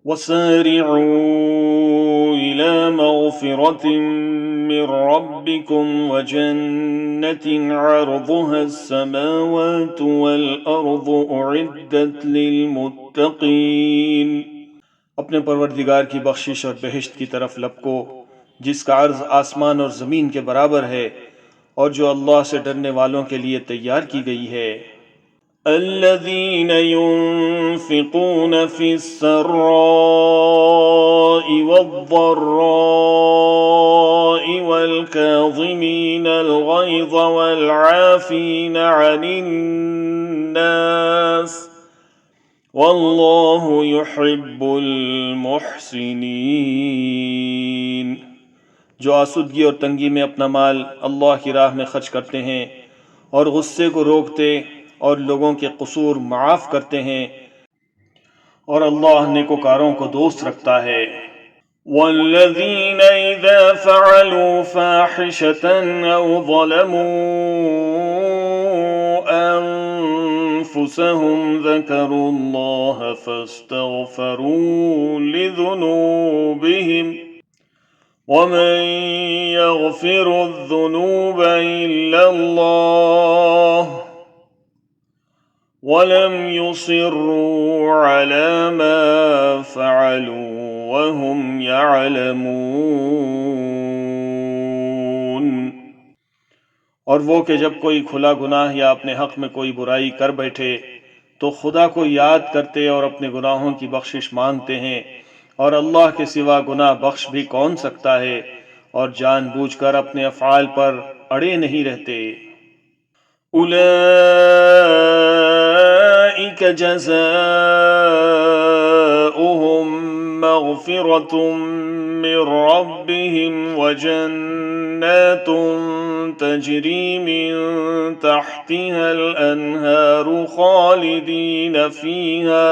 وسارعوا إلى مغفرة من ربكم وجنة عرضها السماوات والأرض أعدت للمتقين۔ اپنے پروردگار کی بخشش اور بہشت کی طرف لپکو جس کا عرض آسمان اور زمین کے برابر ہے، اور جو اللہ سے ڈرنے والوں کے لیے تیار کی گئی ہے۔ الذين ينفقون في السراء والضراء والكاظمين الغيظ والعافين عن الناس والله يحب المحسنين، جو آسودگی اور تنگی میں اپنا مال اللہ کی راہ میں خرچ کرتے ہیں اور غصے کو روکتے اور لوگوں کے قصور معاف کرتے ہیں، اور اللہ نیکوکاروں کو دوست رکھتا ہے۔ والذین اذا فعلوا فاحشة او ظلموا انفسهم ذکروا اللہ فاستغفروا لذنوبهم ومن يغفر الذنوب الا اللہ وَلَمْ يُصِرُّوا عَلَى مَا فَعَلُوا وَهُمْ يَعْلَمُونَ، اور وہ کہ جب کوئی کھلا گناہ یا اپنے حق میں کوئی برائی کر بیٹھے تو خدا کو یاد کرتے اور اپنے گناہوں کی بخشش مانگتے ہیں، اور اللہ کے سوا گناہ بخش بھی کون سکتا ہے، اور جان بوجھ کر اپنے افعال پر اڑے نہیں رہتے۔ اولئک جزاؤہم مغفرۃ من ربہم وجنات تجری من تحتها الانہار خالدین فیہا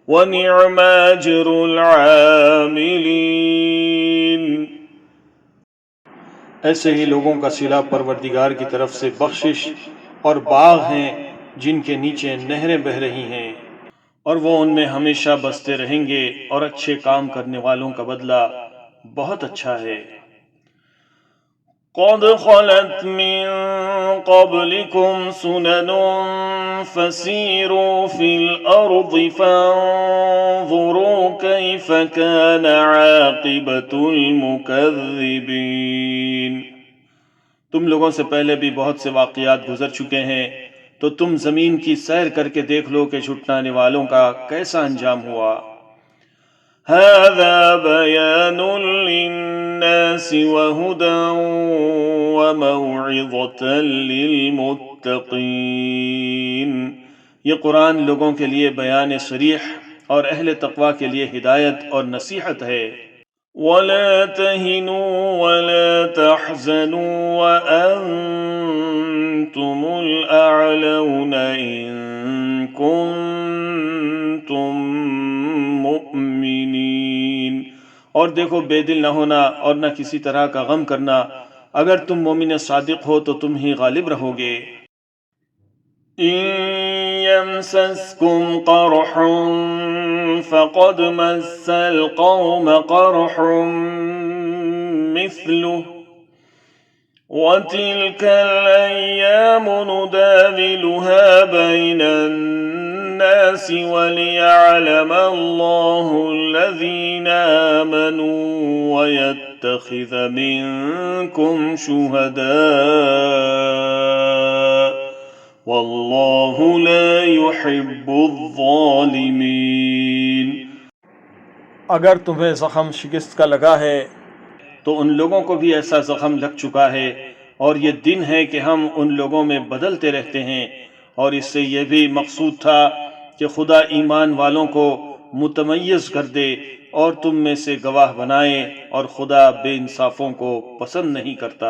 ونعم اجر العاملین۔ ایسے ہی لوگوں کا صلہ پروردگار کی طرف سے بخشش اور باغ ہیں جن کے نیچے نہریں بہہ رہی ہیں، اور وہ ان میں ہمیشہ بستے رہیں گے، اور اچھے کام کرنے والوں کا بدلہ بہت اچھا ہے۔ قد خلت من قبلكم سنن فسيروا في الأرض فانظروا كيف كان عاقبة المكذبين۔ تم لوگوں سے پہلے بھی بہت سے واقعات گزر چکے ہیں، تو تم زمین کی سیر کر کے دیکھ لو کہ جھٹلانے والوں کا کیسا انجام ہوا۔ هذا بیان للناس وہدى وموعظة للمتقین، یہ قرآن لوگوں کے لیے بیان صریح اور اہل تقوی کے لیے ہدایت اور نصیحت ہے۔ وَلَا تَهِنُوا وَلَا تَحْزَنُوا وَأَنْتُمُ الْأَعْلَوْنَ إِن كُنتُم مُؤْمِنِينَ، اور دیکھو بے دل نہ ہونا اور نہ کسی طرح کا غم کرنا، اگر تم مومن صادق ہو تو تم ہی غالب رہو گے۔ إِن يَمْسَسْكُمْ قَرْحٌ فَقَدْ مَسَّ الْقَوْمَ قَرْحٌ مِثْلُهُ وَتِلْكَ الْأَيَّامُ نُدَاوِلُهَا بَيْنَ النَّاسِ وَلِيَعْلَمَ اللَّهُ الَّذِينَ آمَنُوا وَيَتَّخِذَ مِنكُمْ شُهَدَاءَ وَاللَّهُ لَا يُحِبُّ الظَّالِمِينَ۔ اگر تمہیں زخم شکست کا لگا ہے تو ان لوگوں کو بھی ایسا زخم لگ چکا ہے، اور یہ دن ہے کہ ہم ان لوگوں میں بدلتے رہتے ہیں، اور اس سے یہ بھی مقصود تھا کہ خدا ایمان والوں کو متمیز کر دے اور تم میں سے گواہ بنائے، اور خدا بے انصافوں کو پسند نہیں کرتا۔